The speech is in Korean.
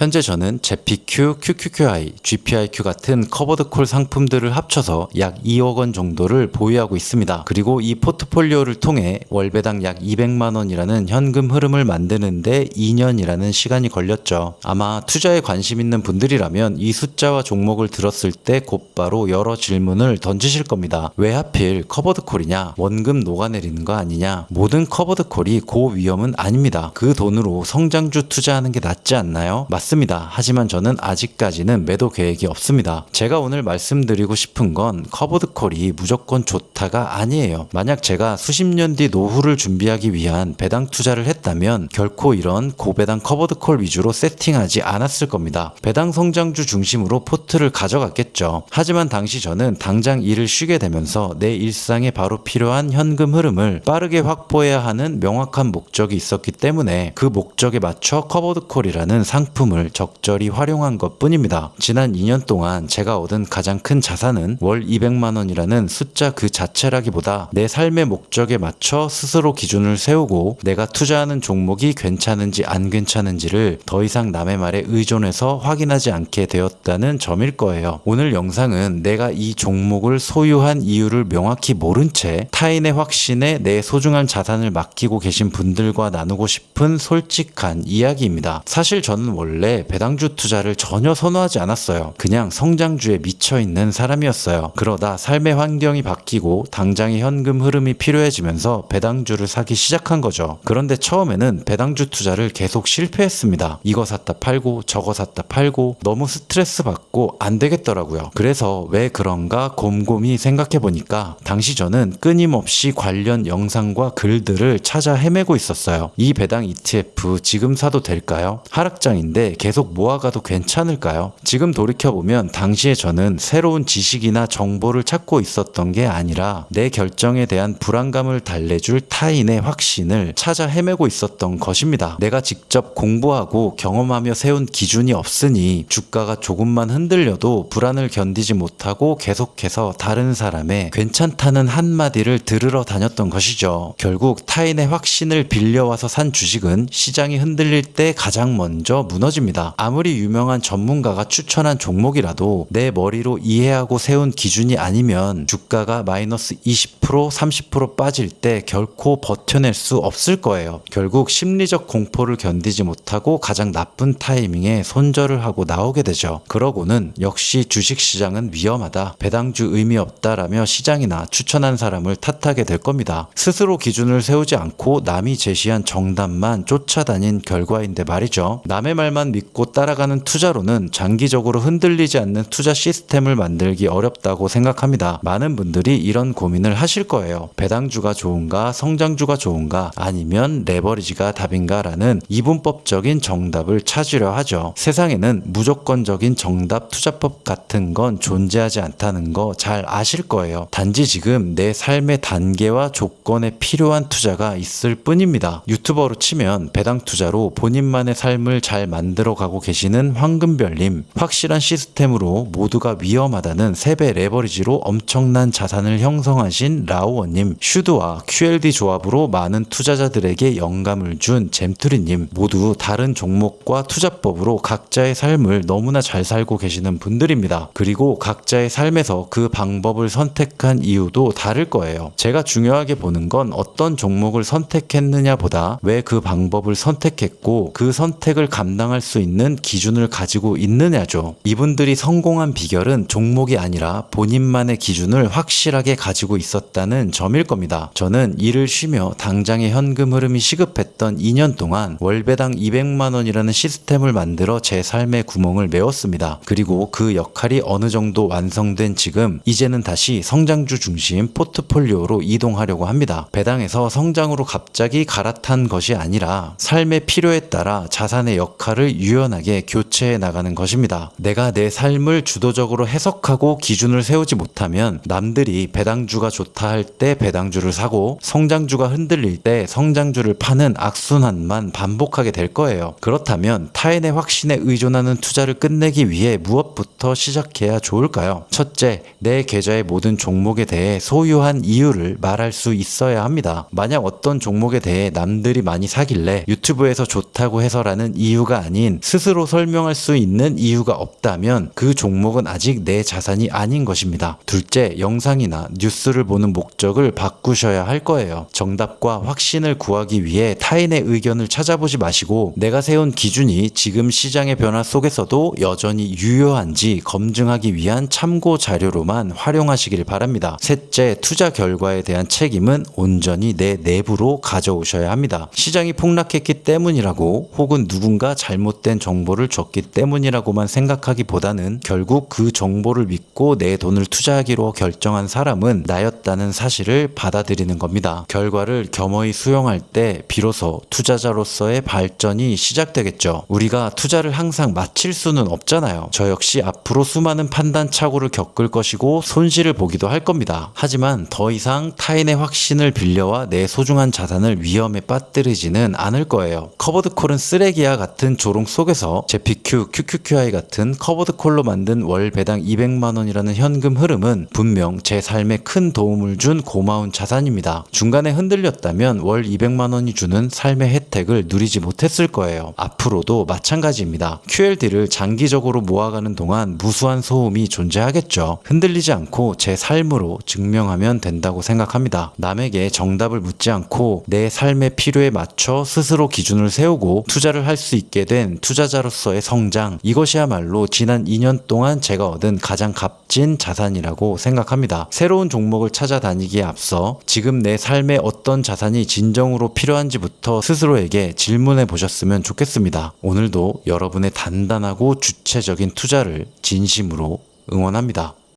현재 저는 JPQ, QQQI, GPIQ 같은 커버드콜 상품들을 합쳐서 약 2억 원 정도를 보유하고 있습니다. 그리고 이 포트폴리오를 통해 월배당 약 200만 원이라는 현금 흐름을 만드는데 2년이라는 시간이 걸렸죠. 아마 투자에 관심 있는 분들이라면 이 숫자와 종목을 들었을 때 곧바로 여러 질문을 던지실 겁니다. 왜 하필 커버드콜이냐? 원금 녹아내리는 거 아니냐? 모든 커버드콜이 고위험은 아닙니다. 그 돈으로 성장주 투자하는 게 낫지 않나요? 맞습니다. 하지만 저는 아직까지는 매도 계획이 없습니다. 제가 오늘 말씀드리고 싶은 건 커버드콜이 무조건 좋다가 아니에요. 만약 제가 수십 년 뒤 노후를 준비하기 위한 배당 투자를 했다면 결코 이런 고배당 커버드콜 위주로 세팅하지 않았을 겁니다. 배당 성장주 중심으로 포트를 가져갔겠죠. 하지만 당시 저는 당장 일을 쉬게 되면서 내 일상에 바로 필요한 현금 흐름을 빠르게 확보해야 하는 명확한 목적이 있었기 때문에 그 목적에 맞춰 커버드콜이라는 상품을 적절히 활용한 것 뿐입니다. 지난 2년 동안 제가 얻은 가장 큰 자산은 월 200만 원이라는 숫자 그 자체라기보다 내 삶의 목적에 맞춰 스스로 기준을 세우고 내가 투자하는 종목이 괜찮은지 안 괜찮은지를 더 이상 남의 말에 의존해서 확인하지 않게 되었다는 점일 거예요. 오늘 영상은 내가 이 종목을 소유한 이유를 명확히 모른 채 타인의 확신에 내 소중한 자산을 맡기고 계신 분들과 나누고 싶은 솔직한 이야기입니다. 사실 저는 원래 배당주 투자를 전혀 선호하지 않았어요. 그냥 성장주에 미쳐있는 사람이었어요. 그러다 삶의 환경이 바뀌고 당장의 현금 흐름이 필요해지면서 배당주를 사기 시작한 거죠. 그런데 처음에는 배당주 투자를 계속 실패했습니다. 이거 샀다 팔고 저거 샀다 팔고 너무 스트레스 받고 안 되겠더라고요. 그래서 왜 그런가 곰곰이 생각해보니까 당시 저는 끊임없이 관련 영상과 글들을 찾아 헤매고 있었어요. 이 배당 ETF 지금 사도 될까요? 하락장인데 계속 모아가도 괜찮을까요? 지금 돌이켜보면 당시에 저는 새로운 지식이나 정보를 찾고 있었던 게 아니라 내 결정에 대한 불안감을 달래줄 타인의 확신을 찾아 헤매고 있었던 것입니다. 내가 직접 공부하고 경험하며 세운 기준이 없으니 주가가 조금만 흔들려도 불안을 견디지 못하고 계속해서 다른 사람의 괜찮다는 한마디를 들으러 다녔던 것이죠. 결국 타인의 확신을 빌려와서 산 주식은 시장이 흔들릴 때 가장 먼저 무너집니다. 아무리 유명한 전문가가 추천한 종목이라도 내 머리로 이해하고 세운 기준이 아니면 주가가 마이너스 20%, 30% 빠질 때 결코 버텨낼 수 없을 거예요. 결국 심리적 공포를 견디지 못하고 가장 나쁜 타이밍에 손절을 하고 나오게 되죠. 그러고는 역시 주식시장은 위험하다, 배당주 의미 없다라며 시장이나 추천한 사람을 탓하게 될 겁니다. 스스로 기준을 세우지 않고 남이 제시한 정답만 쫓아다닌 결과인데 말이죠. 남의 말만 믿고 따라가는 투자로는 장기적으로 흔들리지 않는 투자 시스템을 만들기 어렵다고 생각합니다. 많은 분들이 이런 고민을 하실 거예요. 배당주가 좋은가, 성장주가 좋은가, 아니면 레버리지가 답인가 라는 이분법적인 정답을 찾으려 하죠. 세상에는 무조건적인 정답 투자법 같은 건 존재하지 않다는 거 잘 아실 거예요. 단지 지금 내 삶의 단계와 조건에 필요한 투자가 있을 뿐입니다. 유튜버로 치면 배당 투자로 본인만의 삶을 잘 만들어가고 계시는 황금별님, 확실한 시스템으로 모두가 위험하다는 3배 레버리지로 엄청난 자산을 형성하신 라오원님, 슈드와 QLD 조합으로 많은 투자자들에게 영감을 준 잼투리님, 모두 다른 종목과 투자법으로 각자의 삶을 너무나 잘 살고 계시는 분들입니다. 그리고 각자의 삶에서 그 방법을 선택한 이유도 다를 거예요. 제가 중요하게 보는 건 어떤 종목을 선택했느냐 보다 왜 그 방법을 선택했고 그 선택을 감당할 수 있는 기준을 가지고 있느냐죠. 이분들이 성공한 비결은 종목이 아니라 본인만의 기준을 확실하게 가지고 있었다는 점일 겁니다. 저는 일을 쉬며 당장의 현금 흐름이 시급했던 2년 동안 월배당 200만 원이라는 시스템을 만들어 제 삶의 구멍을 메웠습니다. 그리고 그 역할이 어느 정도 완성된 지금 이제는 다시 성장주 중심 포트폴리오로 이동하려고 합니다. 배당에서 성장으로 갑자기 갈아탄 것이 아니라 삶의 필요에 따라 자산의 역할을 유연하게 교체해 나가는 것입니다. 내가 내 삶을 주도적으로 해석하고 기준을 세우지 못하면 남들이 배당주가 좋다 할 때 배당주를 사고 성장주가 흔들릴 때 성장주를 파는 악순환만 반복하게 될 거예요. 그렇다면 타인의 확신에 의존하는 투자를 끝내기 위해 무엇부터 시작해야 좋을까요? 첫째, 내 계좌의 모든 종목에 대해 소유한 이유를 말할 수 있어야 합니다. 만약 어떤 종목에 대해 남들이 많이 사길래 유튜브에서 좋다고 해서라는 이유가 아닌 자산인 스스로 설명할 수 있는 이유가 없다면 그 종목은 아직 내 자산이 아닌 것입니다. 둘째, 영상이나 뉴스를 보는 목적을 바꾸셔야 할 거예요. 정답과 확신을 구하기 위해 타인의 의견을 찾아보지 마시고 내가 세운 기준이 지금 시장의 변화 속에서도 여전히 유효한지 검증하기 위한 참고 자료로만 활용하시길 바랍니다. 셋째, 투자 결과에 대한 책임은 온전히 내 내부로 가져오셔야 합니다. 시장이 폭락했기 때문이라고 혹은 누군가 잘못된 정보를 줬기 때문이라고만 생각하기보다는 결국 그 정보를 믿고 내 돈을 투자하기로 결정한 사람은 나였다는 사실을 받아들이는 겁니다. 결과를 겸허히 수용할 때 비로소 투자자로서의 발전이 시작되겠죠. 우리가 투자를 항상 마칠 수는 없잖아요. 저 역시 앞으로 수많은 판단 착오를 겪을 것이고 손실을 보기도 할 겁니다. 하지만 더 이상 타인의 확신을 빌려와 내 소중한 자산을 위험에 빠뜨리지는 않을 거예요. 커버드콜은 쓰레기와 같은 조롱 속에서 JPQ, QQQI 같은 커버드콜로 만든 월 배당 200만 원이라는 현금 흐름은 분명 제 삶에 큰 도움을 준 고마운 자산입니다. 중간에 흔들렸다면 월 200만 원이 주는 삶의 혜택을 누리지 못했을 거예요. 앞으로도 마찬가지입니다. QLD를 장기적으로 모아가는 동안 무수한 소음이 존재하겠죠. 흔들리지 않고 제 삶으로 증명하면 된다고 생각합니다. 남에게 정답을 묻지 않고 내 삶의 필요에 맞춰 스스로 기준을 세우고 투자를 할 수 있게 된 투자자로서의 성장, 이것이야말로 지난 2년 동안 제가 얻은 가장 값진 자산이라고 생각합니다. 새로운 종목을 찾아다니기에 앞서 지금 내 삶에 어떤 자산이 진정으로 필요한지부터 스스로에게 질문해 보셨으면 좋겠습니다. 오늘도 여러분의 단단하고 주체적인 투자를 진심으로 응원합니다.